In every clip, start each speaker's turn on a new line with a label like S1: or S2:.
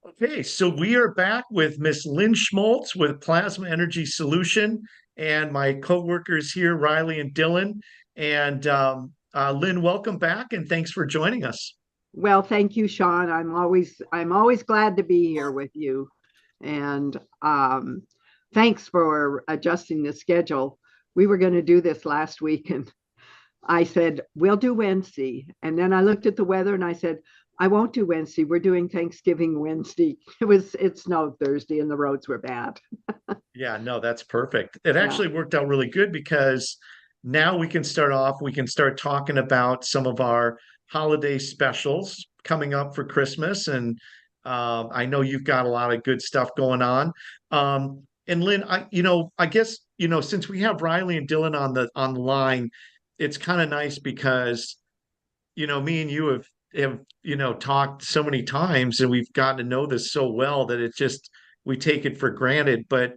S1: Okay, so we are back with Miss Lynn Schmaltz with Plasma Energy Solution, and my co-workers here, Riley and Dylan. And Lynn, welcome back, and thanks for joining us.
S2: Well, thank you, Sean. I'm always glad to be here with you. And thanks for adjusting the schedule. We were going to do this last week, and I said, we'll do Wednesday. And then I looked at the weather and I said, I won't do Wednesday. We're doing Thanksgiving Wednesday. It snowed Thursday and the roads were bad.
S1: Yeah, no, that's perfect. It
S2: Yeah.
S1: actually worked out really good because now we can start talking about some of our holiday specials coming up for Christmas. And I know you've got a lot of good stuff going on. And Lynn, I guess, since we have Riley and Dylan on the line, it's kind of nice because me and you have talked so many times and we've gotten to know this so well that it just we take it for granted. But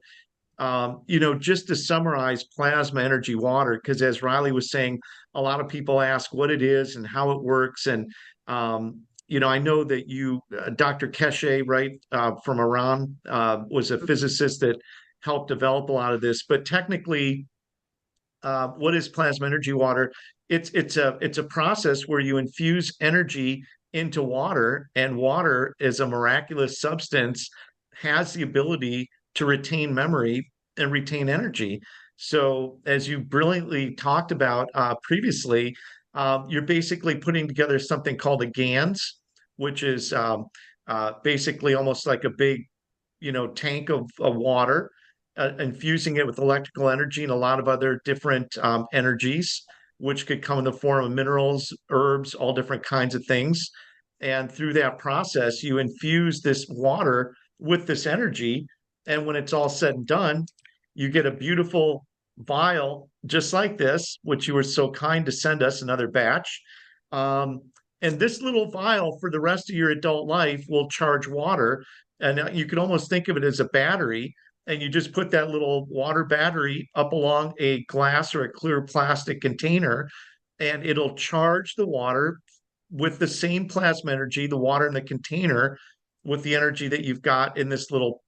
S1: just to summarize plasma energy water, because as Riley was saying, a lot of people ask what it is and how it works. And, I know that Dr. Keshe, right, from Iran, was a physicist that helped develop a lot of this. But technically, what is plasma energy water? It's a process where you infuse energy into water, and water is a miraculous substance, has the ability to retain memory and retain energy. So, as you brilliantly talked about previously, you're basically putting together something called a GANS, which is basically almost like a big, tank of water, infusing it with electrical energy and a lot of other different energies, which could come in the form of minerals, herbs, all different kinds of things. And through that process, you infuse this water with this energy. And when it's all said and done, you get a beautiful vial just like this, which you were so kind to send us another batch. Um, and this little vial for the rest of your adult life will charge water. And you can almost think of it as a battery, and you just put that little water battery up along a glass or a clear plastic container, and it'll charge the water with the same plasma energy, the water in the container, with the energy that you've got in this little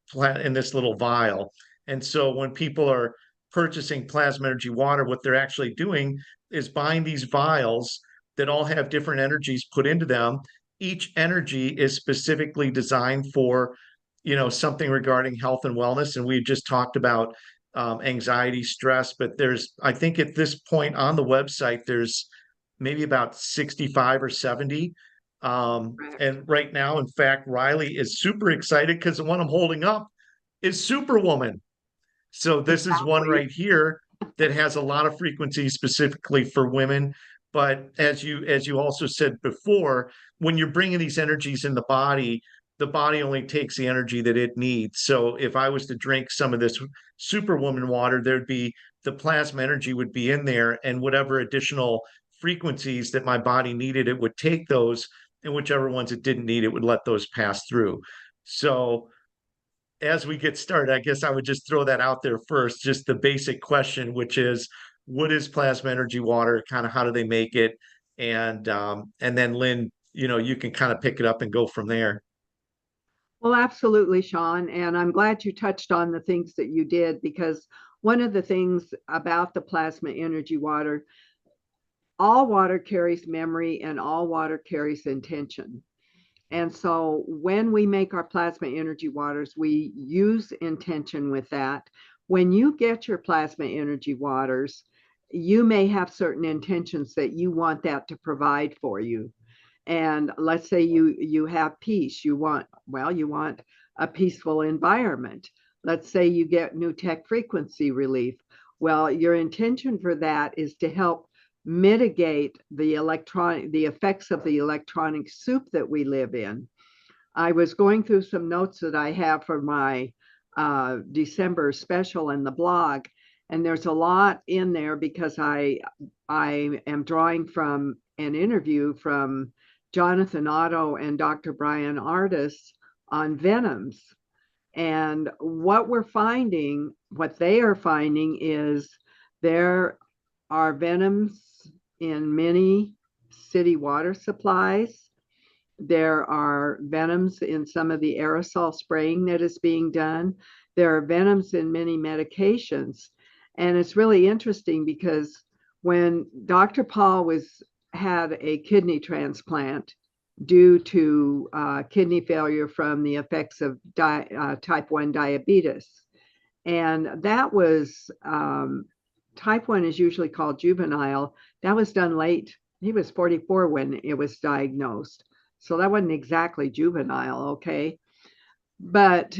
S1: vial. And so when people are purchasing plasma energy water, what they're actually doing is buying these vials that all have different energies put into them. Each energy is specifically designed for something regarding health and wellness. And we've just talked about anxiety, stress, but I think at this point on the website, there's maybe about 65 or 70.
S2: Correct.
S1: And right now, in fact, Riley is super excited because the one I'm holding up is Superwoman. So this is one
S2: Exactly.
S1: right here that has a lot of frequencies specifically for women. But as you also said before, when you're bringing these energies in the body only takes the energy that it needs. So if I was to drink some of this Superwoman water, there'd be the plasma energy would be in there, and whatever additional frequencies that my body needed, it would take those, and whichever ones it didn't need, it would let those pass through. So as we get started, I guess I would just throw that out there first, just the basic question, which is what is plasma energy water? Kind of how do they make it? And then Lynn, you can kind of pick it up and go from there.
S2: Well, absolutely, Sean. And I'm glad you touched on the things that you did because one of the things about the plasma energy water, all water carries memory and all water carries intention. And so when we make our plasma energy waters, we use intention with that. When you get your plasma energy waters, you may have certain intentions that you want that to provide for you. And let's say you have peace, you want a peaceful environment. Let's say you get new tech frequency relief. Well, your intention for that is to help mitigate the effects of the electronic soup that we live in. I was going through some notes that I have for my December special in the blog, and there's a lot in there because I am drawing from an interview from Jonathan Otto and Dr. Brian Artis on venoms. And what they are finding is there are venoms in many city water supplies, There are venoms in some of the aerosol spraying that is being done. There are venoms in many medications. And it's really interesting because when Dr. Paul had a kidney transplant due to kidney failure from the effects of type 1 diabetes. And that was type 1 is usually called juvenile. That was done late. He was 44 when it was diagnosed. So that wasn't exactly juvenile, okay? But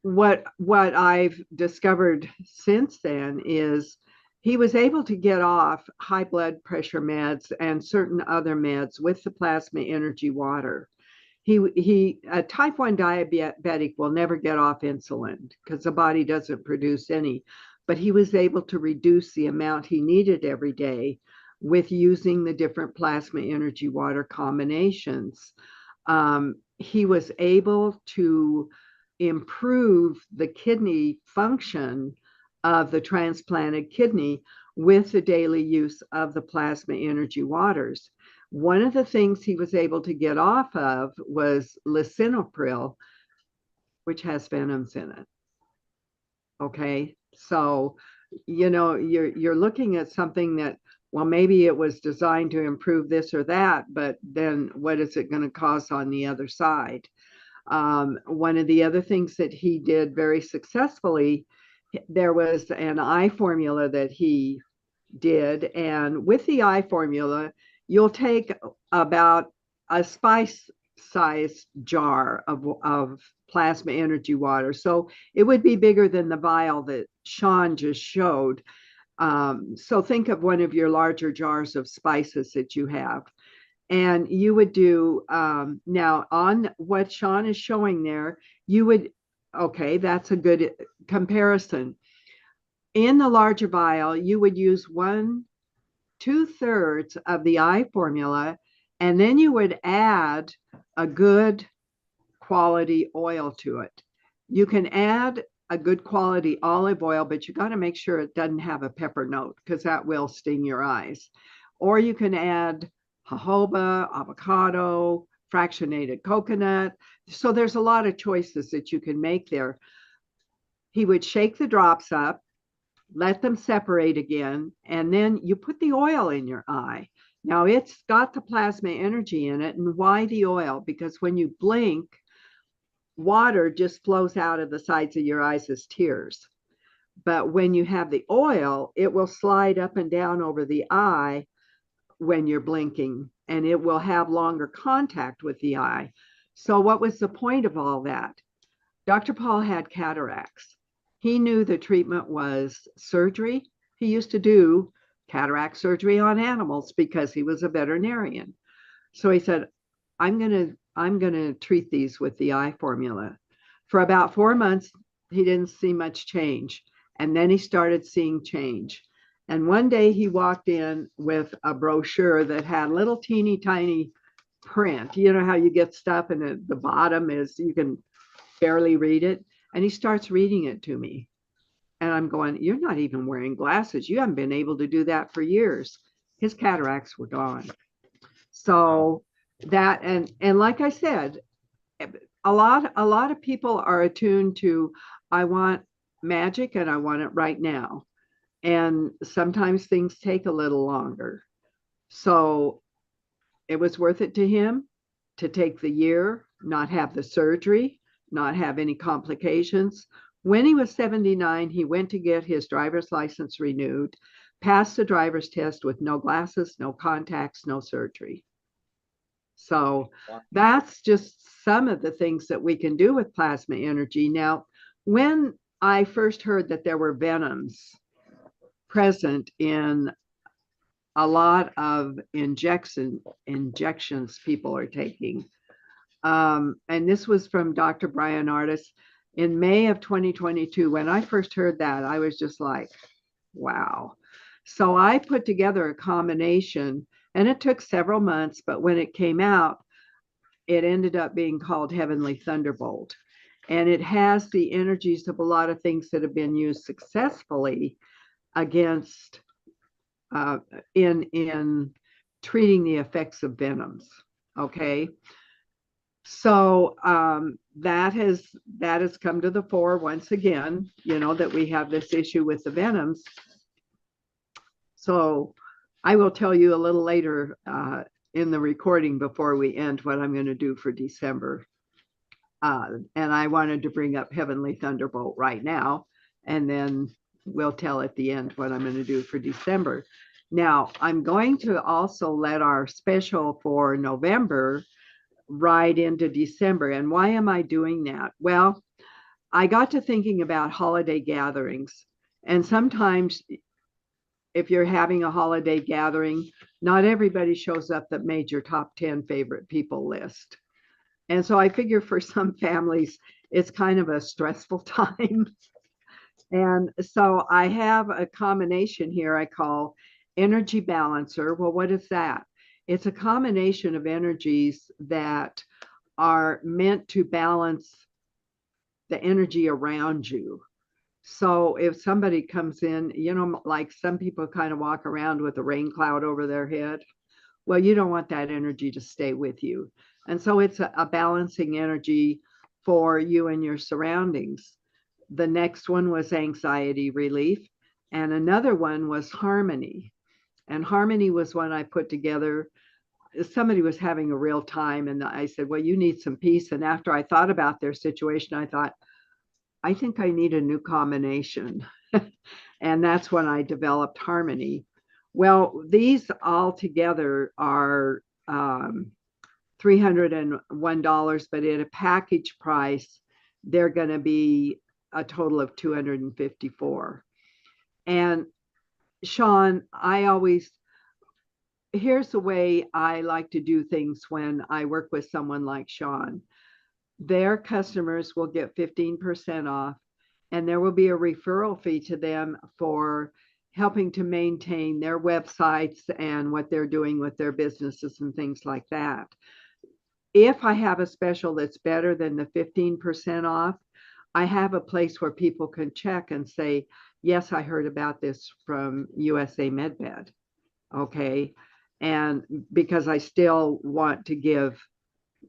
S2: what I've discovered since then is he was able to get off high blood pressure meds and certain other meds with the plasma energy water. A type 1 diabetic will never get off insulin because the body doesn't produce any, but he was able to reduce the amount he needed every day with using the different plasma energy water combinations. He was able to improve the kidney function of the transplanted kidney with the daily use of the plasma energy waters. One of the things he was able to get off of was lisinopril, which has venoms in it. Okay, so you're looking at something that, well, maybe it was designed to improve this or that, but then what is it going to cause on the other side? One of the other things that he did very successfully, there was an eye formula that he did. And with the eye formula, you'll take about a spice sized jar of plasma energy water. So it would be bigger than the vial that Sean just showed. So think of one of your larger jars of spices that you have. And you would do, now on what Sean is showing there, you would, okay, that's a good comparison. In the larger vial, you would use 1/2 of the eye formula, and then you would add a good quality oil to it. You can add a good quality olive oil, but you got to make sure it doesn't have a pepper note because that will sting your eyes. Or you can add jojoba, avocado, fractionated coconut. So there's a lot of choices that you can make there. He would shake the drops up, let them separate again, and then you put the oil in your eye. Now it's got the plasma energy in it. And why the oil? Because when you blink, water just flows out of the sides of your eyes as tears. But when you have the oil, it will slide up and down over the eye when you're blinking, and it will have longer contact with the eye. So what was the point of all that? Dr. Paul had cataracts. He knew the treatment was surgery. He used to do cataract surgery on animals because he was a veterinarian. So he said, I'm going to treat these with the eye formula. For about 4 months, he didn't see much change. And then he started seeing change. And one day he walked in with a brochure that had little teeny tiny print. You know how you get stuff and at the bottom is you can barely read it. And he starts reading it to me. And I'm going, you're not even wearing glasses. You haven't been able to do that for years. His cataracts were gone. So that, and like I said, a lot of people are attuned to, I want magic and I want it right now. And sometimes things take a little longer. So it was worth it to him to take the year, not have the surgery, not have any complications. When he was 79, he went to get his driver's license renewed, passed the driver's test with no glasses, no contacts, no surgery. So that's just some of the things that we can do with plasma energy. Now, when I first heard that there were venoms present in a lot of injections people are taking, and this was from Dr. Brian Artis in May of 2022. When I first heard that, I was just like, wow. So I put together a combination, and it took several months, but when it came out, it ended up being called Heavenly Thunderbolt. And it has the energies of a lot of things that have been used successfully against in treating the effects of venoms. Okay. So that has come to the fore once again, that we have this issue with the venoms. So I will tell you a little later in the recording before we end what I'm going to do for December. And I wanted to bring up Heavenly Thunderbolt right now, and then we'll tell at the end what I'm going to do for December. Now, I'm going to also let our special for November ride into December. And why am I doing that? Well, I got to thinking about holiday gatherings. And sometimes if you're having a holiday gathering, not everybody shows up that made your top 10 favorite people list. And so I figure for some families, it's kind of a stressful time. And so I have a combination here I call energy balancer. Well, what is that? It's a combination of energies that are meant to balance the energy around you. So if somebody comes in, like some people kind of walk around with a rain cloud over their head, well, you don't want that energy to stay with you. And so it's a balancing energy for you and your surroundings. The next one was anxiety relief, and another one was harmony. And harmony was one I put together. Somebody was having a real time, and I said, well, you need some peace. And after I thought about their situation, I thought, I think I need a new combination. And that's when I developed harmony. Well, these all together are $301, but at a package price, they're going to be a total of $254. And Sean, here's the way I like to do things when I work with someone like Sean. Their customers will get 15% off, and there will be a referral fee to them for helping to maintain their websites and what they're doing with their businesses and things like that. If I have a special that's better than the 15% off, I have a place where people can check and say, yes, I heard about this from usamedbed. Okay. And because I still want to give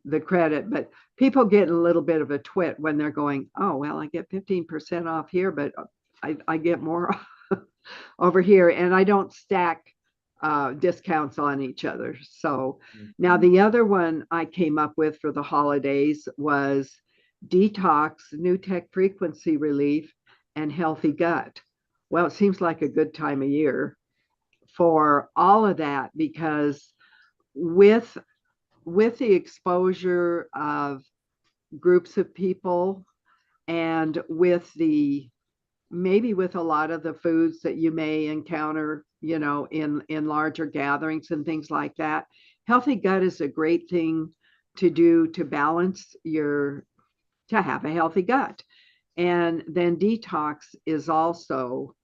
S2: the credit, but people get a little bit of a twit when they're going, oh, well, I get 15% off here, but I get more over here, and I don't stack discounts on each other. So now the other one I came up with for the holidays was detox, new tech frequency relief, and healthy gut. Well, it seems like a good time of year for all of that, because with the exposure of groups of people, and maybe with a lot of the foods that you may encounter, in larger gatherings and things like that, healthy gut is a great thing to do to balance to have a healthy gut. And then detox is also,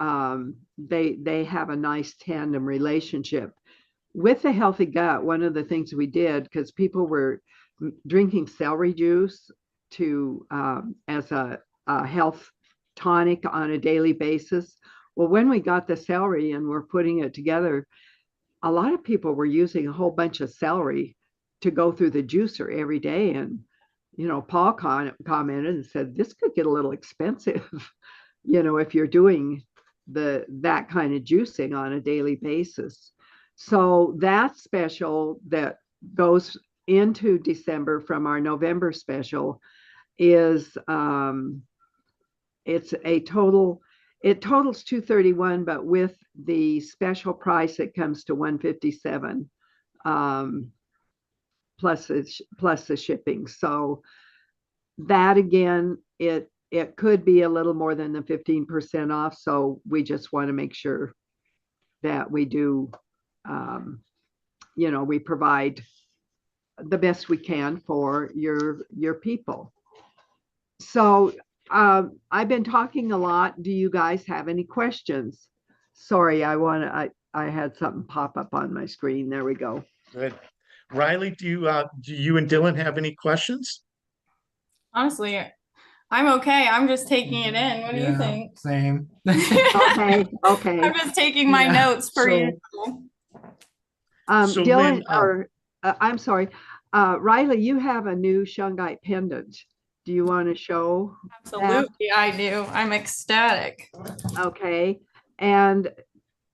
S2: they have a nice tandem relationship with the healthy gut. One of the things we did, because people were drinking celery juice as a health tonic on a daily basis. Well, when we got the celery and we're putting it together, a lot of people were using a whole bunch of celery to go through the juicer every day. And, Paul commented and said, this could get a little expensive, if you're doing that kind of juicing on a daily basis. So that special that goes into December from our November special is it totals $231, but with the special price it comes to $157 plus the shipping. So that again, it could be a little more than the 15% off. So we just want to make sure that we do, we provide the best we can for your people. So I've been talking a lot. Do you guys have any questions? Sorry, I had something pop up on my screen. There we go.
S1: Good. Riley, do you and Dylan have any questions?
S3: Honestly, I'm okay. I'm just taking it in. What do you think?
S4: Same.
S2: Okay.
S3: I'm just taking my notes for you.
S1: So
S2: Dylan,
S1: Lynn,
S2: I'm sorry. Riley, you have a new shungite pendant. Do you want to show that?
S3: Absolutely, I do. I'm ecstatic.
S2: Okay. And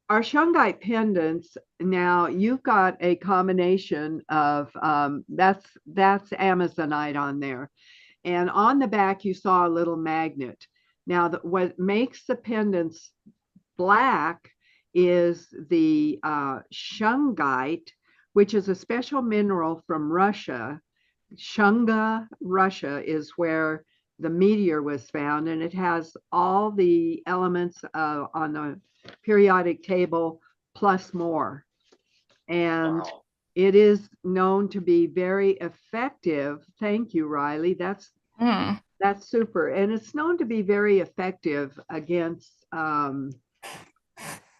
S2: our shungite pendants, now you've got a combination of that's Amazonite on there. And on the back, you saw a little magnet. Now, what makes the pendants black is the shungite, which is a special mineral from Russia. Shunga, Russia is where the meteor was found, and it has all the elements on the periodic table plus more. And
S1: Wow.
S2: it is known to be very effective. Thank you, Riley.
S3: Hmm.
S2: That's super. And it's known to be very effective against the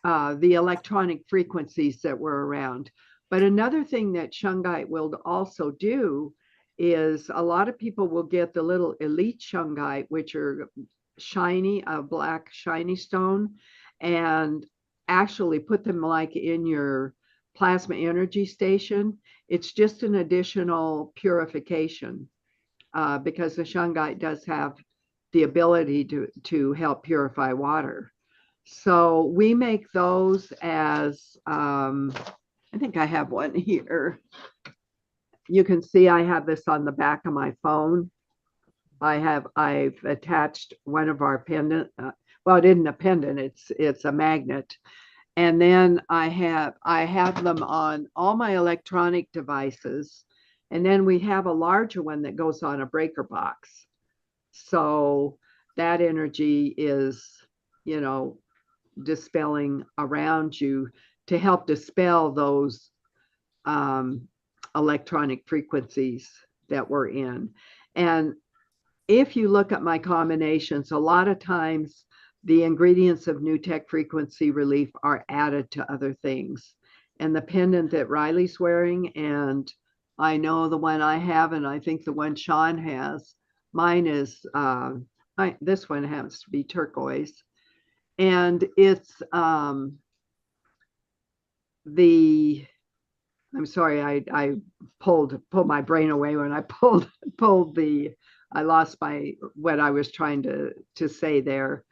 S2: electronic frequencies that were around. But another thing that shungite will also do is a lot of people will get the little elite shungite, which are shiny, a black shiny stone, and actually put them like in your plasma energy station. It's just an additional purification because the shungite does have the ability to help purify water. So we make those as, I think I have one here. You can see I have this on the back of my phone. I've attached one of our pendant, well, it isn't a pendant, it's a magnet. And then I have them on all my electronic devices. And then we have a larger one that goes on a breaker box. So that energy is, you know, dispelling around you to help dispel those electronic frequencies that we're in. And if you look at my combinations, a lot of times the ingredients of new tech frequency relief are added to other things. And the pendant that Riley's wearing, and I know the one I have, and I think the one Sean has, mine is, this one happens to be turquoise. And it's the, I'm sorry, I pulled my brain away when I pulled the, I lost my, what I was trying to say there.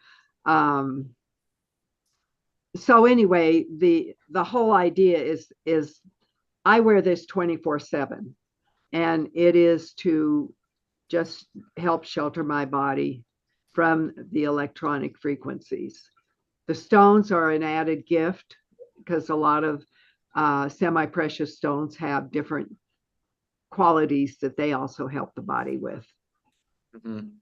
S2: So anyway, the whole idea is I wear this 24/7, and it is to just help shelter my body from the electronic frequencies. The stones are an added gift because a lot of semi-precious stones have different qualities that they also help the body with.
S1: Mhm.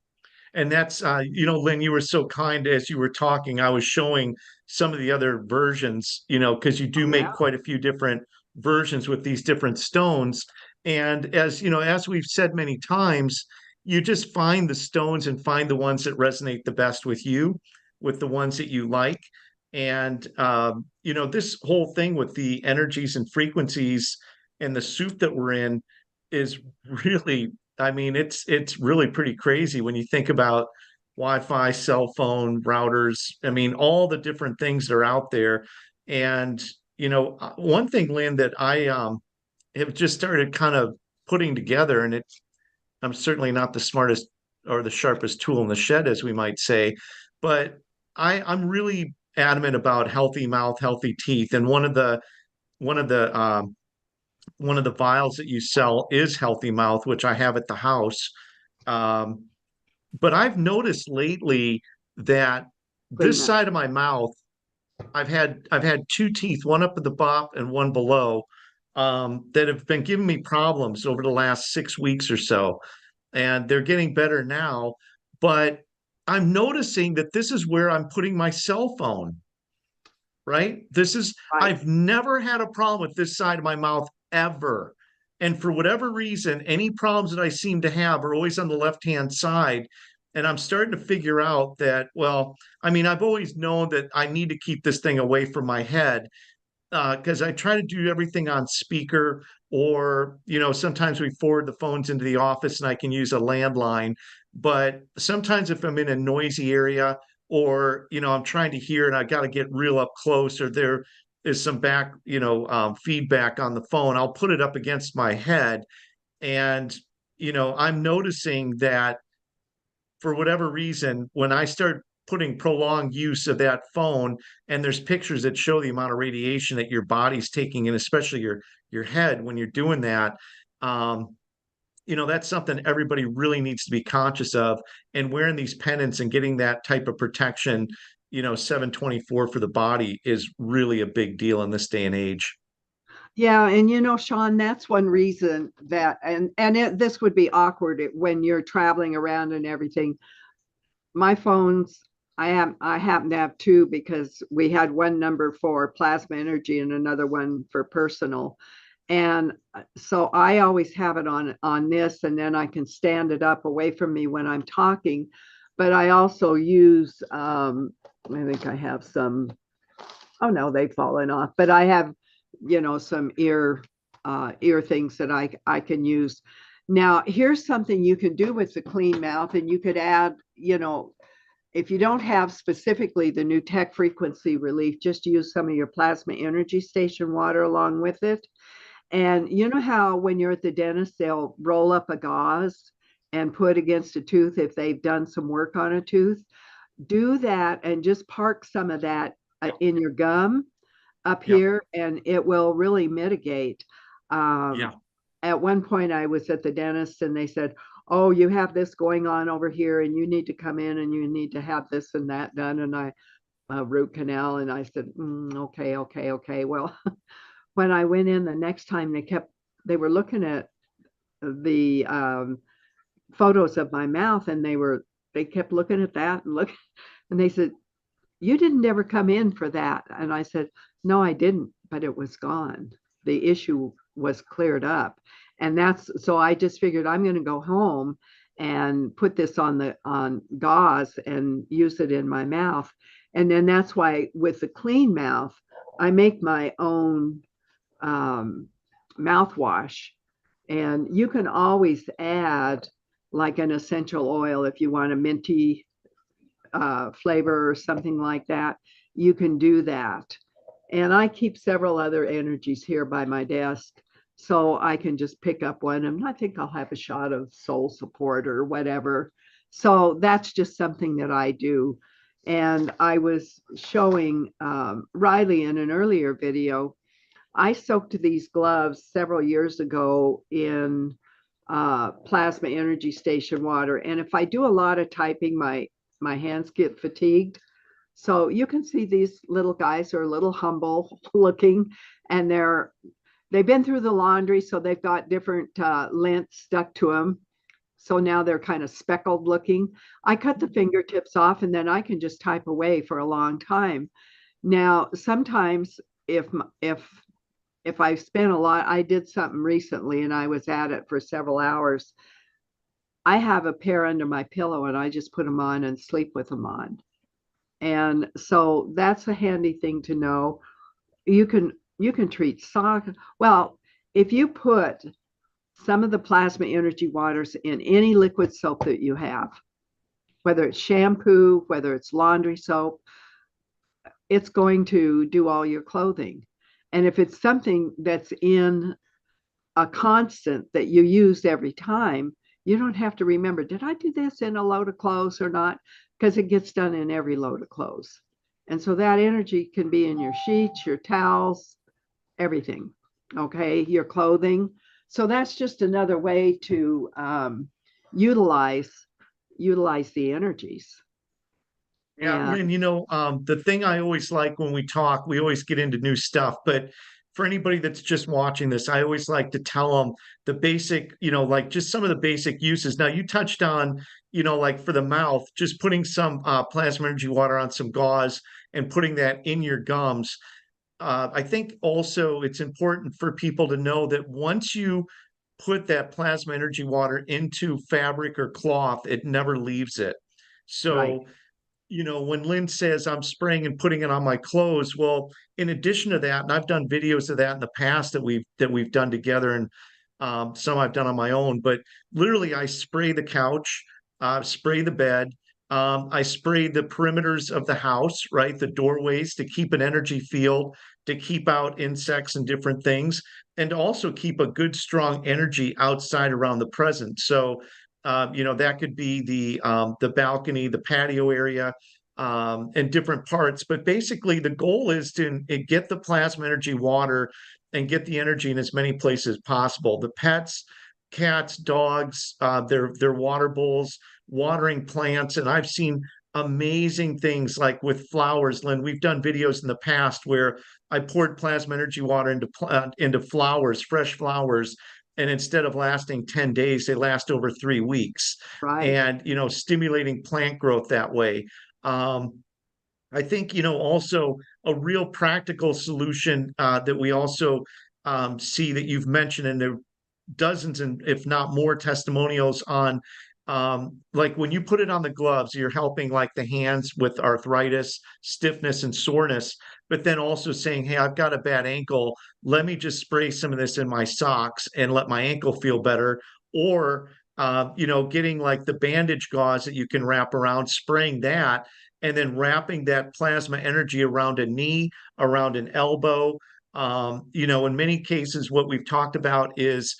S1: And that's, Lynn, you were so kind as you were talking. I was showing some of the other versions, because you do
S2: Oh,
S1: make
S2: yeah.
S1: quite a few different versions with these different stones. And as we've said many times, you just find the stones and find the ones that resonate the best with you, with the ones that you like. And, this whole thing with the energies and frequencies and the soup that we're in is really, I mean, it's really pretty crazy when you think about Wi-Fi, cell phone, routers. I mean, all the different things that are out there. And one thing, Lynn, that I have just started kind of putting together, and I'm certainly not the smartest or the sharpest tool in the shed, as we might say, but I'm really adamant about healthy mouth, healthy teeth. And one of the one of the vials that you sell is Healthy Mouth, which I have at the house. Um, but I've noticed lately that this
S2: Clean.
S1: side of my mouth, I've had two teeth, one up at the top and one below, that have been giving me problems over the last 6 weeks or so, and they're getting better now. But I'm noticing that this is where I'm putting my cell phone, right?
S2: Right.
S1: I've never had a problem with this side of my mouth ever. And for whatever reason, any problems that I seem to have are always on the left-hand side. And I'm starting to figure out that, well, I mean, I've always known that I need to keep this thing away from my head, because I try to do everything on speaker, or sometimes we forward the phones into the office and I can use a landline. But sometimes if I'm in a noisy area, or I'm trying to hear and I got to get real up close, or is some back, feedback on the phone. I'll put it up against my head, and I'm noticing that for whatever reason, when I start putting prolonged use of that phone, and there's pictures that show the amount of radiation that your body's taking in, especially your head when you're doing that, um, that's something everybody really needs to be conscious of. And wearing these pendants and getting that type of protection, 724 for the body is really a big deal in this day and age.
S2: Yeah, and Sean, that's one reason that, this would be awkward when you're traveling around and everything. My phones, I happen to have two because we had one number for plasma energy and another one for personal. And so I always have it on this, and then I can stand it up away from me when I'm talking. But I also use, I think I have some, oh no, they've fallen off, but I have, some ear things that I can use. Now, here's something you can do with the clean mouth, and you could add, if you don't have specifically the new tech frequency relief, just use some of your plasma energy station water along with it. And you know how when you're at the dentist, they'll roll up a gauze and put against a tooth if they've done some work on a tooth? Do that and just park some of that in your gum up
S1: Yep.
S2: here, and it will really mitigate.
S1: Yeah.
S2: At one point, I was at the dentist and they said, "Oh, you have this going on over here, and you need to come in and you need to have this and that done." And root canal. And I said, okay, okay, okay. Well, when I went in the next time, they were looking at the photos of my mouth, and they kept looking at that and look, and they said, "You didn't ever come in for that." And I said, "No, I didn't, but it was gone. The issue was cleared up." And so I just figured I'm going to go home and put this on gauze and use it in my mouth. And then that's why with the clean mouth, I make my own mouthwash. And you can always add like an essential oil if you want a minty flavor or something like that. You can do that. And I keep several other energies here by my desk, so I can just pick up one, and I think I'll have a shot of soul support or whatever. So that's just something that I do. And I was showing Riley in an earlier video, I soaked these gloves several years ago in plasma energy station water. And if I do a lot of typing, my hands get fatigued. So you can see these little guys are a little humble looking, and they've been through the laundry, so they've got different lint stuck to them. So now they're kind of speckled looking. I cut the fingertips off, and then I can just type away for a long time. Now, sometimes if I spent a lot, I did something recently and I was at it for several hours. I have a pair under my pillow and I just put them on and sleep with them on. And so that's a handy thing to know. You can treat sock. Well, if you put some of the plasma energy waters in any liquid soap that you have, whether it's shampoo, whether it's laundry soap, it's going to do all your clothing. And if it's something that's in a constant that you use every time, you don't have to remember, did I do this in a load of clothes or not? Because it gets done in every load of clothes. And so that energy can be in your sheets, your towels, everything, okay, your clothing. So that's just another way to utilize the energies.
S1: Yeah,
S2: And
S1: and the thing I always like when we talk, we always get into new stuff, but for anybody that's just watching this, I always like to tell them the basic, like just some of the basic uses. Now you touched on, like for the mouth, just putting some plasma energy water on some gauze and putting that in your gums. I think also it's important for people to know that once you put that plasma energy water into fabric or cloth, it never leaves it.
S2: right,
S1: So when Lynn says I'm spraying and putting it on my clothes, well, in addition to that, and I've done videos of that in the past that we've done together, and some I've done on my own, but literally I spray the couch, spray the bed, I spray the perimeters of the house, right, the doorways to keep an energy field to keep out insects and different things, and to also keep a good, strong energy outside around the present. So, that could be the balcony, the patio area, and different parts. But basically, the goal is to get the plasma energy water and get the energy in as many places as possible. The pets, cats, dogs, their water bowls, watering plants, and I've seen amazing things like with flowers. Lynn, we've done videos in the past where I poured plasma energy water into flowers, fresh flowers, and instead of lasting 10 days, they last over 3 weeks,
S2: Right.
S1: and stimulating plant growth that way. Um, I think, also a real practical solution that we also see that you've mentioned, and there are dozens and if not more testimonials on, like when you put it on the gloves, you're helping like the hands with arthritis, stiffness, and soreness, but then also saying, hey, I've got a bad ankle. Let me just spray some of this in my socks and let my ankle feel better. Or, getting like the bandage gauze that you can wrap around, spraying that and then wrapping that plasma energy around a knee, around an elbow. In many cases, what we've talked about is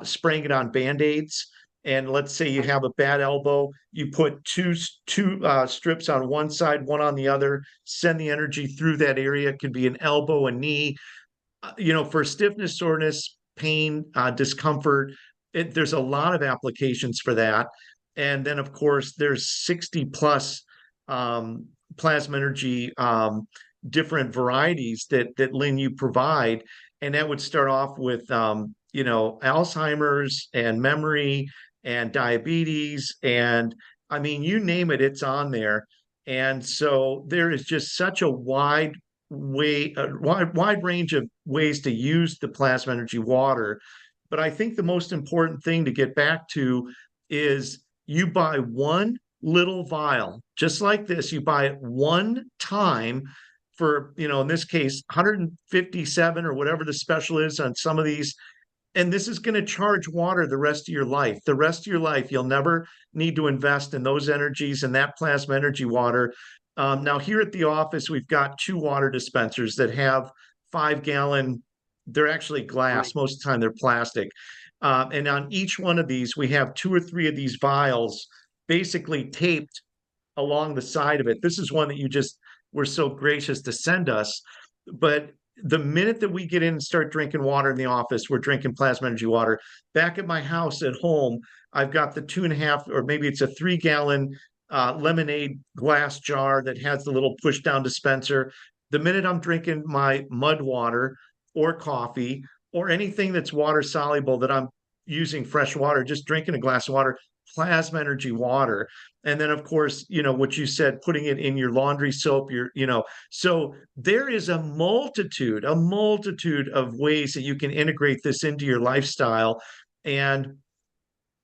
S1: spraying it on Band-Aids. And let's say you have a bad elbow, you put two strips on one side, one on the other, send the energy through that area. It could be an elbow, a knee, for stiffness, soreness, pain, discomfort. There's a lot of applications for that. And then, of course, there's 60 plus um, plasma energy, different varieties that Lynn, you provide. And that would start off with, Alzheimer's and memory and diabetes. And I mean, you name it, it's on there. And so there is just such a wide range of ways to use the plasma energy water. But I think the most important thing to get back to is you buy one little vial, just like this. You buy it one time for, in this case, 157 or whatever the special is on some of these. And this is going to charge water the rest of your life. The rest of your life, you'll never need to invest in those energies and that plasma energy water. Now, here at the office, we've got two water dispensers that have 5 gallon, they're actually glass.
S2: Right.
S1: Most of the time, they're plastic. And on each one of these, we have two or three of these vials basically taped along the side of it. This is one that you just were so gracious to send us. But the minute that we get in and start drinking water in the office, we're drinking plasma energy water. Back at my house at home, I've got the 2.5, or maybe it's a 3 gallon lemonade glass jar that has the little push down dispenser. The minute I'm drinking my mud water or coffee or anything that's water soluble that I'm using fresh water, just drinking a glass of water, plasma energy water. And then, of course, what you said, putting it in your laundry soap, so there is a multitude of ways that you can integrate this into your lifestyle. And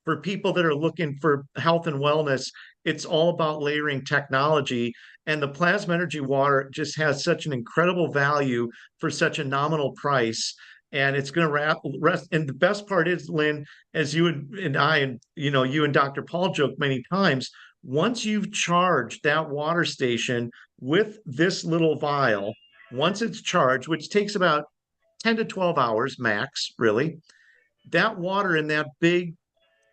S1: for people that are looking for health and wellness, it's all about layering technology. And the plasma energy water just has such an incredible value for such a nominal price. And it's going to rest. And the best part is, Lynn, as you and I, and you and Dr. Paul joke many times, once you've charged that water station with this little vial, once it's charged, which takes about 10 to 12 hours max, really, that water in that big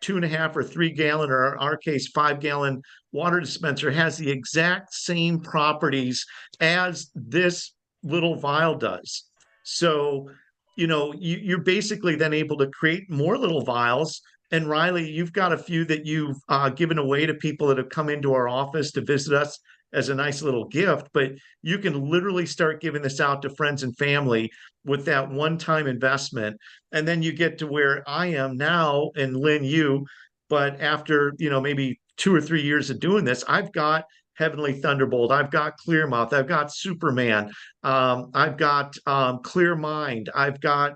S1: 2.5 or 3 gallon, or in our case, 5 gallon water dispenser has the exact same properties as this little vial does. So, you're basically then able to create more little vials. And Riley, you've got a few that you've given away to people that have come into our office to visit us as a nice little gift. But you can literally start giving this out to friends and family with that one-time investment. And then you get to where I am now, and Lynn, you, but after, maybe 2 or 3 years of doing this, I've got Heavenly Thunderbolt, I've got Clearmouth, I've got Superman, I've got Clear Mind, I've got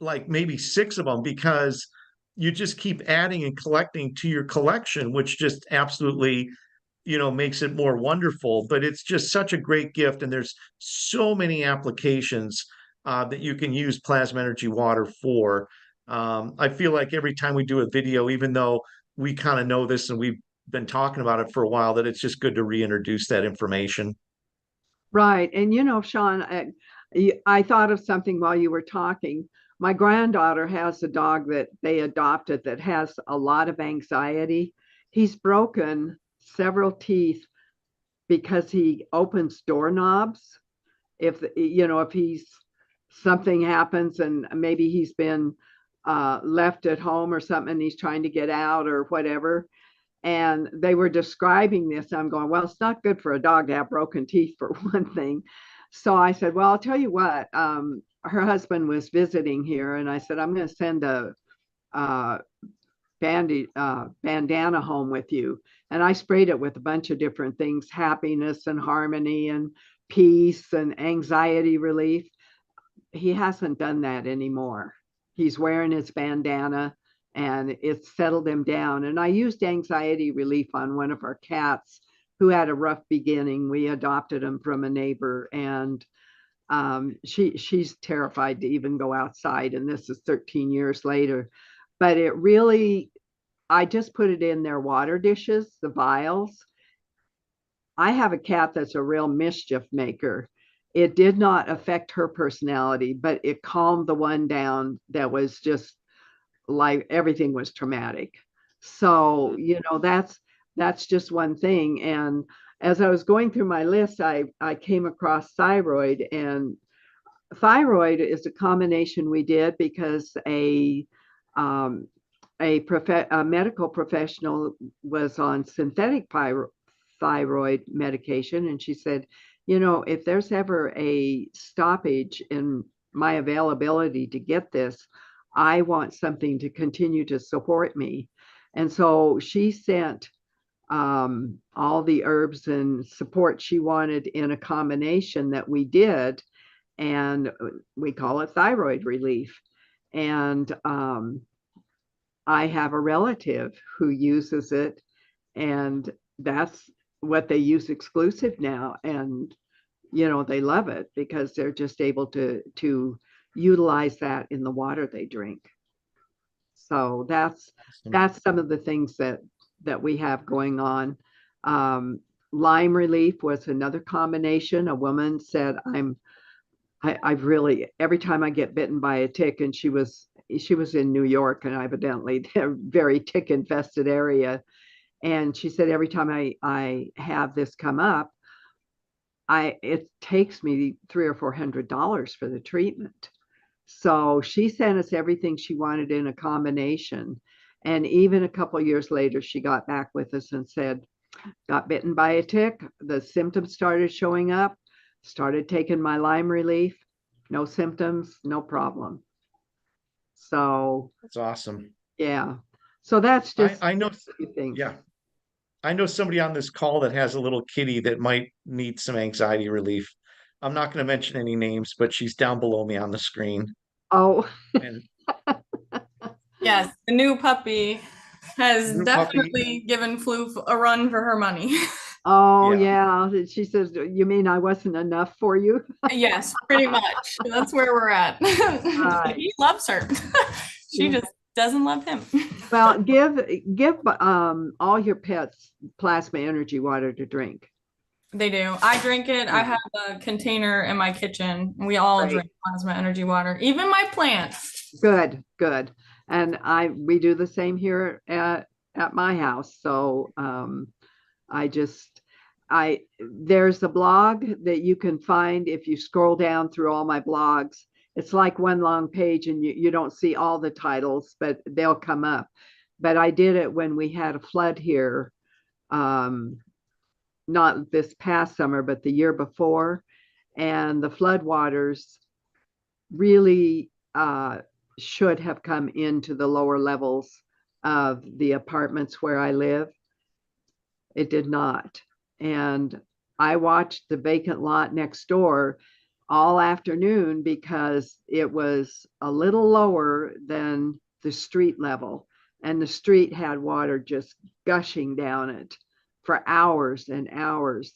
S1: like maybe 6 of them, because you just keep adding and collecting to your collection, which just absolutely makes it more wonderful. But it's just such a great gift, and there's so many applications that you can use plasma energy water for. I feel like every time we do a video, even though we kind of know this and we've been talking about it for a while, that it's just good to reintroduce that information.
S2: Right. And Sean, I thought of something while you were talking. My granddaughter has a dog that they adopted that has a lot of anxiety. He's broken several teeth because he opens doorknobs. If he's something happens and maybe he's been left at home or something and he's trying to get out or whatever, and they were describing this. I'm going, well, it's not good for a dog to have broken teeth for one thing. So I said, well, I'll tell you what. Her husband was visiting here, and I said, I'm going to send a uh, bandana home with you. And I sprayed it with a bunch of different things: happiness and harmony and peace and anxiety relief. He hasn't done that anymore. He's wearing his bandana and it's settled him down. And I used anxiety relief on one of our cats who had a rough beginning. We adopted him from a neighbor, and she's terrified to even go outside. And this is 13 years later. But it really, I just put it in their water dishes, the vials. I have a cat that's a real mischief maker. It did not affect her personality, but it calmed the one down that was just like everything was traumatic. So, that's just one thing. And as I was going through my list, I came across thyroid, and thyroid is a combination we did because um, a medical professional was on synthetic thyroid medication, and she said, if there's ever a stoppage in my availability to get this, I want something to continue to support me. And so she sent all the herbs and support she wanted in a combination that we did, and we call it thyroid relief. And I have a relative who uses it, and that's what they use exclusive now. And they love it because they're just able to utilize that in the water they drink. So that's some of the things that we have going on. Um, Lyme relief was another combination. A woman said, I've really, every time I get bitten by a tick, and she was in New York, and evidently they're a very tick infested area. And she said, every time I have this come up, it takes me $300 or $400 for the treatment. So she sent us everything she wanted in a combination. And even a couple of years later, she got back with us and said, got bitten by a tick. The symptoms started showing up, started taking my Lyme relief. No symptoms, no problem. So,
S1: That's awesome.
S2: yeah. So that's just
S1: I know,
S2: a few things.
S1: yeah. I know somebody on this call that has a little kitty that might need some anxiety relief. I'm not going to mention any names, but she's down below me on the screen.
S2: Oh,
S1: And
S3: Yes, the new puppy has
S1: new puppy,
S3: definitely given Floof a run for her money.
S2: oh
S1: yeah,
S2: yeah. She says, you mean I wasn't enough for you?
S3: Yes, pretty much. That's where we're at.
S2: Right.
S3: He loves her. She
S2: Yeah.
S3: just doesn't love him.
S2: Well, give all your pets plasma energy water to drink.
S3: They do. I drink it. I
S2: Yeah,
S3: have a container in my kitchen. We all
S2: great.
S3: drink plasma energy water, even my plants.
S2: Good, good. And we do the same here at my house. So I just I there's a blog that you can find if you scroll down through all my blogs. It's like one long page, and you don't see all the titles, but they'll come up. But I did it when we had a flood here, um, not this past summer, but the year before. And the flood waters really should have come into the lower levels of the apartments where I live. It did not. And I watched the vacant lot next door all afternoon because it was a little lower than the street level. And the street had water just gushing down it for hours and hours.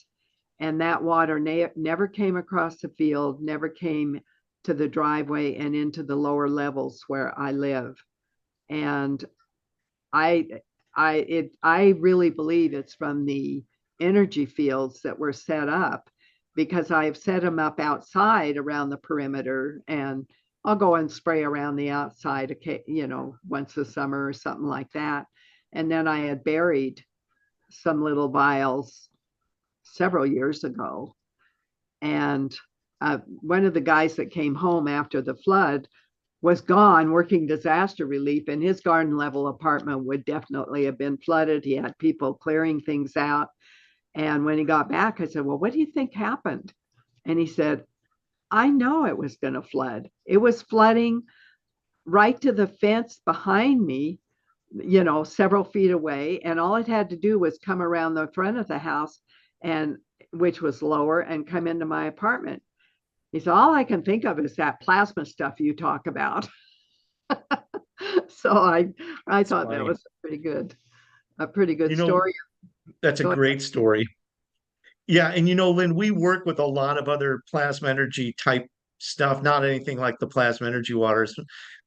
S2: And that water never came across the field, never came to the driveway and into the lower levels where I live. And I I really believe it's from the energy fields that were set up because I've set them up outside around the perimeter, and I'll go and spray around the outside, once a summer or something like that. And then I had buried some little vials several years ago. And one of the guys that came home after the flood was gone working disaster relief, and his garden level apartment would definitely have been flooded. He had people clearing things out. And when he got back, I said, well, what do you think happened? And he said, I know it was going to flood. It was flooding right to the fence behind me, several feet away. And all it had to do was come around the front of the house, and which was lower, and come into my apartment. He said, all I can think of is that plasma stuff you talk about. So I thought that was a pretty good
S1: You know,
S2: story.
S1: that's a
S2: Go ahead.
S1: great story. Yeah, and Lynn, we work with a lot of other plasma energy type stuff, not anything like the plasma energy waters,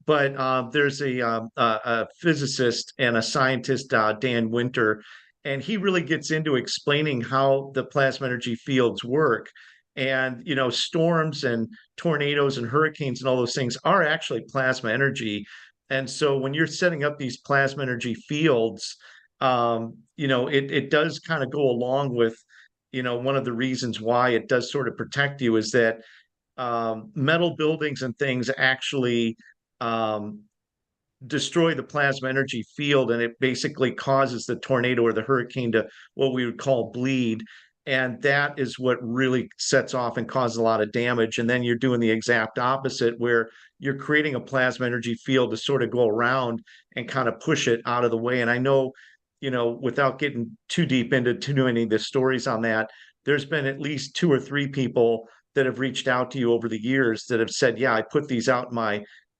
S1: but there's a physicist and a scientist, Dan Winter, and he really gets into explaining how the plasma energy fields work. And storms and tornadoes and hurricanes and all those things are actually plasma energy. And so when you're setting up these plasma energy fields, it does kind of go along with one of the reasons why it does sort of protect you is that metal buildings and things actually um, destroy the plasma energy field, and it basically causes the tornado or the hurricane to what we would call bleed. And that is what really sets off and causes a lot of damage. And then you're doing the exact opposite, where you're creating a plasma energy field to sort of go around and kind of push it out of the way. And I know, without getting too deep into too many of the stories on that, there's been at least two or three people that have reached out to you over the years that have said, yeah, I put these out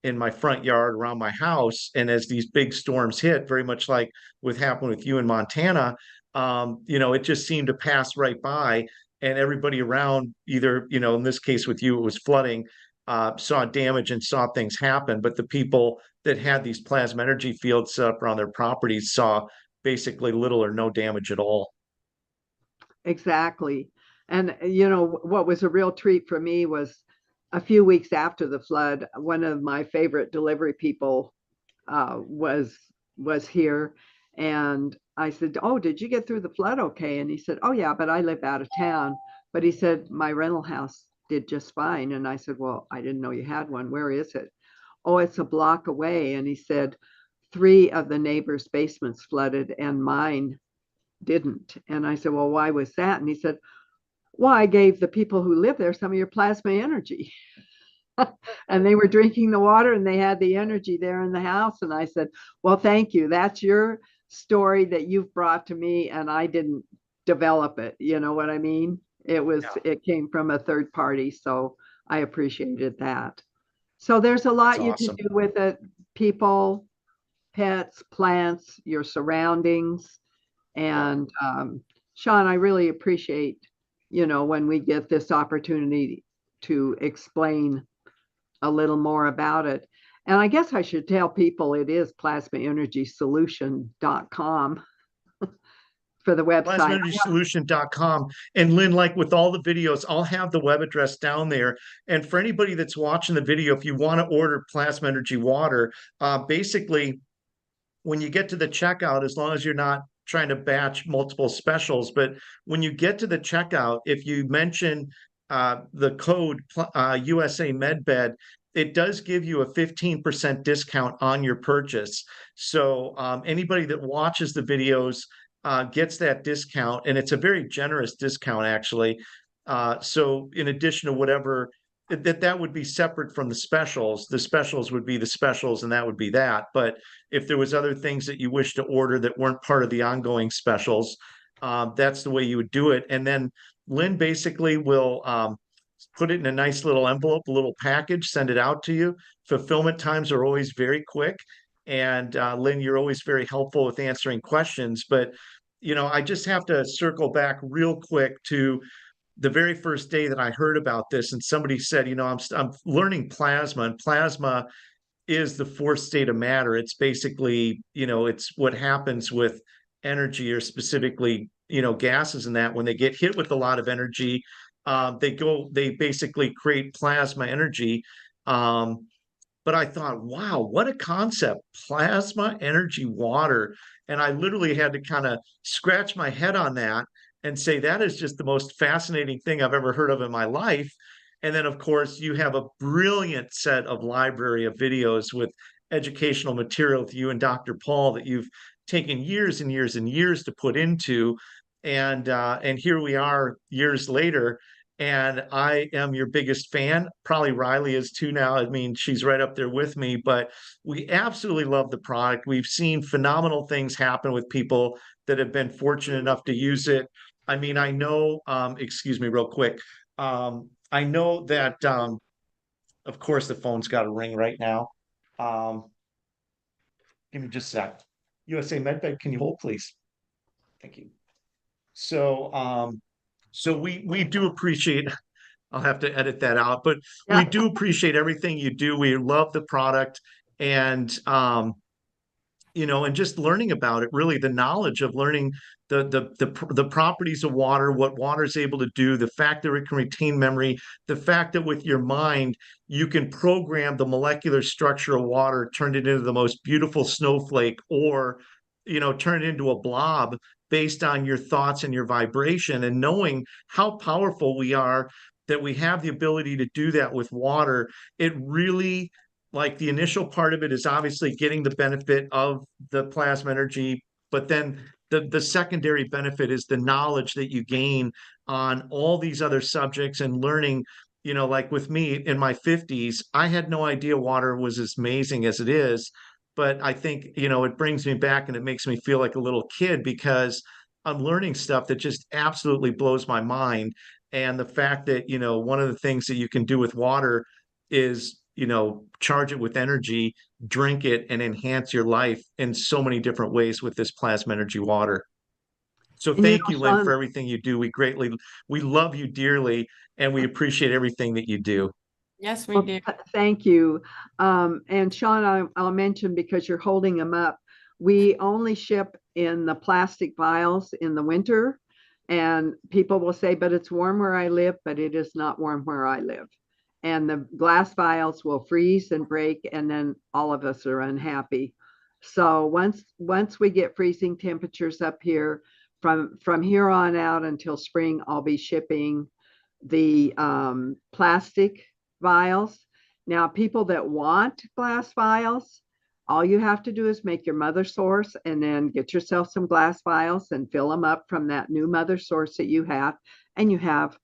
S1: in my front yard around my house. And as these big storms hit, very much like what happened with you in Montana, it just seemed to pass right by. And everybody around, either, in this case with you, it was flooding, saw damage and saw things happen. But the people that had these plasma energy fields set up around their properties saw basically little or no damage at all.
S2: Exactly. And what was a real treat for me was a few weeks after the flood, one of my favorite delivery people was here, and I said, "Oh, did you get through the flood okay?" And he said, "Oh yeah, but I live out of town." But he said, "My rental house did just fine." And I said, "Well, I didn't know you had one. Where is it?" "Oh, it's a block away." And he said, "Three of the neighbors' basements flooded and mine didn't." And I said, "Well, why was that?" And he said, "Well, I gave the people who live there some of your plasma energy." And they were drinking the water and they had the energy there in the house. And I said, well, thank you. That's your story that you've brought to me, and I didn't develop it. You know what I mean? It came from a third party. So I appreciated that. So there's a
S1: That's
S2: lot you can
S1: awesome.
S2: do with it: people, pets, plants, your surroundings.
S1: Yeah,
S2: And Sean, I really appreciate, when we get this opportunity to explain a little more about it. And I guess I should tell people it is plasmaenergysolution.com for the website.
S1: plasmaenergysolution.com. And Lynn, like with all the videos, I'll have the web address down there. And for anybody that's watching the video, if you want to order plasma energy water, basically when you get to the checkout, as long as you're not trying to batch multiple specials, but when you get to the checkout, if you mention the code USA Medbed, it does give you a 15% discount on your purchase. So anybody that watches the videos gets that discount, and it's a very generous discount actually. So in addition to whatever that would be separate from the specials would be the specials, and that would be that. But if there was other things that you wish to order that weren't part of the ongoing specials, that's the way you would do it. And then Lynn basically will put it in a nice little envelope, a little package, send it out to you. Fulfillment times are always very quick. And Lynn, you're always very helpful with answering questions. But, I just have to circle back real quick to the very first day that I heard about this, and somebody said, I'm learning plasma, and plasma is the fourth state of matter. It's basically, it's what happens with energy, or specifically, gases, and that when they get hit with a lot of energy, They basically create plasma energy. Um, but I thought, wow, what a concept, plasma energy water. And I literally had to kind of scratch my head on that and say, that is just the most fascinating thing I've ever heard of in my life. And then, of course, you have a brilliant set of library of videos with educational material with you and Dr. Paul that you've taken years and years and years to put into. And here we are years later, and I am your biggest fan. Probably Riley is too now. I mean, she's right up there with me, but we absolutely love the product. We've seen phenomenal things happen with people that have been fortunate enough to use it. I mean, I know, excuse me, real quick. I know that, of course, the phone's got a ring right now. Um, Give me just a sec. USA MedBed, can you hold, please? Thank you. So, so we do appreciate. I'll have to edit that out, but we
S2: Yeah.
S1: do appreciate everything you do. We love the product, and and just learning about it, really the knowledge of learning the properties of water, what water is able to do, the fact that it can retain memory, the fact that with your mind you can program the molecular structure of water, turn it into the most beautiful snowflake, or turn it into a blob based on your thoughts and your vibration, and knowing how powerful we are, that we have the ability to do that with water. It really, like, the initial part of it is obviously getting the benefit of the plasma energy, but then the secondary benefit is the knowledge that you gain on all these other subjects, and learning, like with me in my 50s, I had no idea water was as amazing as it is. But I think, it brings me back and it makes me feel like a little kid, because I'm learning stuff that just absolutely blows my mind. And the fact that, one of the things that you can do with water is, charge it with energy, drink it, and enhance your life in so many different ways with this plasma energy water. So
S2: And
S1: thank you, Lynn, for
S2: Sean,
S1: everything you do. We love you dearly, and we appreciate everything that you do.
S3: Yes, we
S2: well,
S3: do.
S2: thank you. And Sean, I'll mention, because you're holding them up, we only ship in the plastic vials in the winter. And people will say, but it's warm where I live, but it is not warm where I live. And the glass vials will freeze and break, and then all of us are unhappy. So once we get freezing temperatures up here, from here on out until spring, I'll be shipping the plastic vials. Now, people that want glass vials, all you have to do is make your mother source and then get yourself some glass vials and fill them up from that new mother source that you have. And you have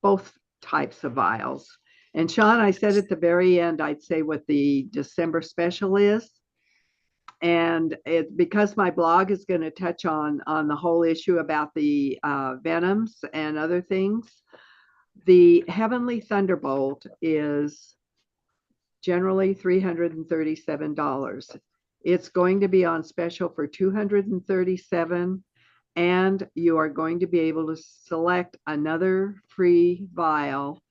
S2: both types of vials. And Sean, I said at the very end, I'd say what the December special is. And it, because my blog is going to touch on the whole issue about the venoms and other things, the Heavenly Thunderbolt is generally $337. It's going to be on special for $237, and you are going to be able to select another free vial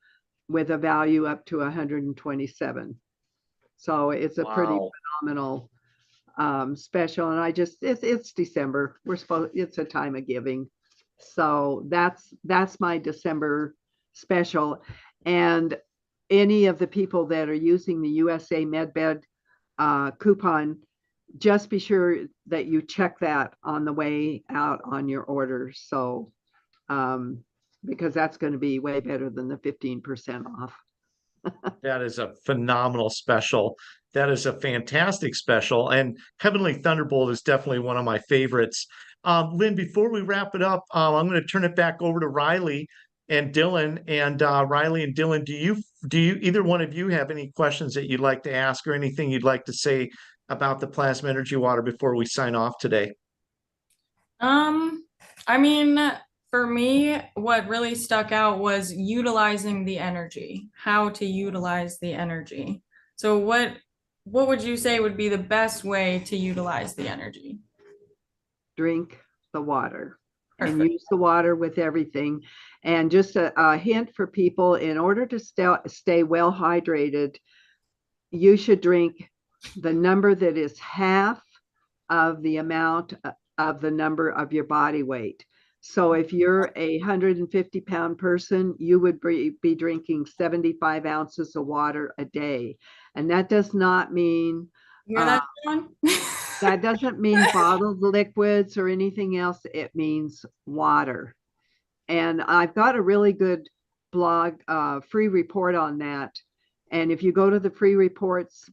S2: with a value up to $127. So it's a pretty
S1: Wow.
S2: phenomenal special. And it's December. It's a time of giving. So that's my December special. And any of the people that are using the USA MedBed coupon, just be sure that you check that on the way out on your order. So, because that's going to be way better than the 15% off.
S1: That is a phenomenal special. That is a fantastic special. And Heavenly Thunderbolt is definitely one of my favorites. Lynn, before we wrap it up, I'm going to turn it back over to Riley and Dylan. And Riley and Dylan, do you either one of you have any questions that you'd like to ask, or anything you'd like to say about the plasma energy water before we sign off today?
S3: Um, I mean, for me, what really stuck out was utilizing the energy, how to utilize the energy. So what would you say would be the best way to utilize the energy?
S2: Drink the water and
S3: Perfect.
S2: use the water with everything. And just a hint for people, in order to stay well hydrated, you should drink the number that is half of the amount of the number of your body weight. So if you're a 150-pound person, you would be drinking 75 ounces of water a day. And that does not mean
S3: You hear
S2: uh,
S3: that, John?
S2: that doesn't mean bottled liquids or anything else. It means water. And I've got a really good blog, free report on that. And if you go to the free reports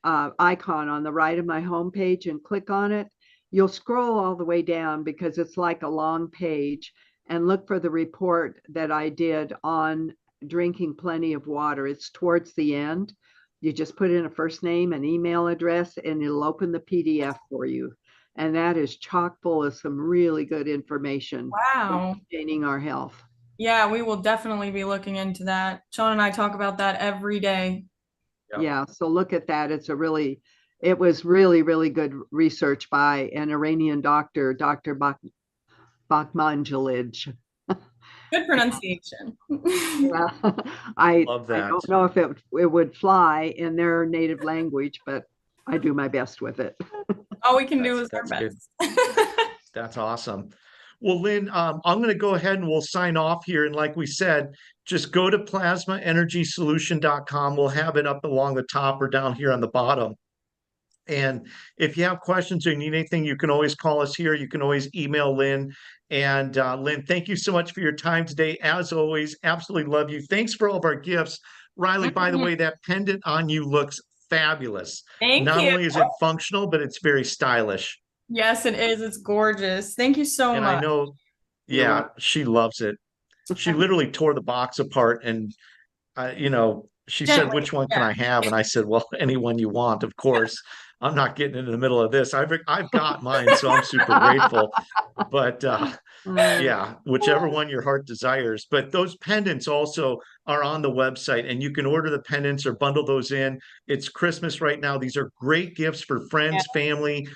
S2: icon on the right of my homepage and click on it, you'll scroll all the way down because it's like a long page, and look for the report that I did on drinking plenty of water. It's towards the end. You just put in a first name and email address, and it'll open the PDF for you. And that is chock full of some really good information for
S3: Wow.
S2: maintaining our health.
S3: Yeah, we will definitely be looking into that. Sean and I talk about that every day.
S1: Yeah.
S2: Yeah, so look at that. It was really, really good research by an Iranian doctor, Dr. Bakhmanjalij.
S3: Good pronunciation.
S2: Yeah, I
S1: Love
S2: I
S1: that.
S2: don't know if it would fly in their native language, but I do my best with it.
S3: All we can do is our
S1: That's good.
S3: best.
S1: That's awesome. Well, Lynn, I'm going to go ahead and we'll sign off here. And like we said, just go to plasmaenergysolution.com. We'll have it up along the top or down here on the bottom. And if you have questions or you need anything, you can always call us here. You can always email Lynn. And Lynn, thank you so much for your time today. As always, absolutely love you. Thanks for all of our gifts. Riley, by the way, that pendant on you looks fabulous.
S3: Thank
S1: Not
S3: you.
S1: only is it functional, but it's very stylish.
S3: Yes, it is. It's gorgeous. Thank you so
S1: And I
S3: much.
S1: know,
S2: You're
S1: yeah, she loves it. She literally tore the box apart and she said,
S3: Gently.
S1: which one can
S3: Yeah.
S1: I have? And I said, well, any one you want, of course. I'm not getting into the middle of this. I've got mine, so I'm super grateful. But yeah, whichever one your heart desires. But those pendants also are on the website, and you can order the pendants or bundle those in. It's Christmas right now. These are great gifts for
S3: Yeah.
S1: friends, family.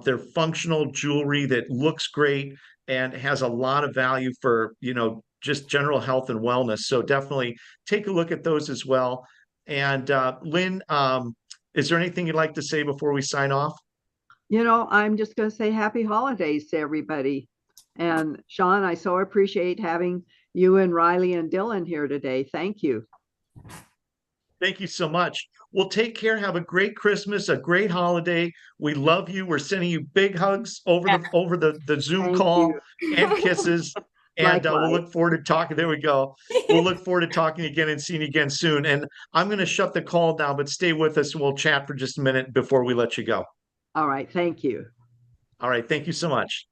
S1: They're functional jewelry that looks great and has a lot of value for, just general health and wellness. So definitely take a look at those as well. And Lynn, is there anything you'd like to say before we sign off?
S2: I'm just going to say happy holidays to everybody. And Sean, I so appreciate having you and Riley and Dylan here today. Thank you.
S1: Thank you so much. Well, take care. Have a great Christmas, a great holiday. We love you. We're sending you big hugs over
S3: Yeah.
S1: the Zoom
S2: Thank you.
S1: call and kisses. And we'll
S2: Likewise.
S1: look forward to talking. There we go. We'll look forward to talking again and seeing you again soon. And I'm going to shut the call down, but stay with us and we'll chat for just a minute before we let you go.
S2: All right. Thank you.
S1: All right. Thank you so much.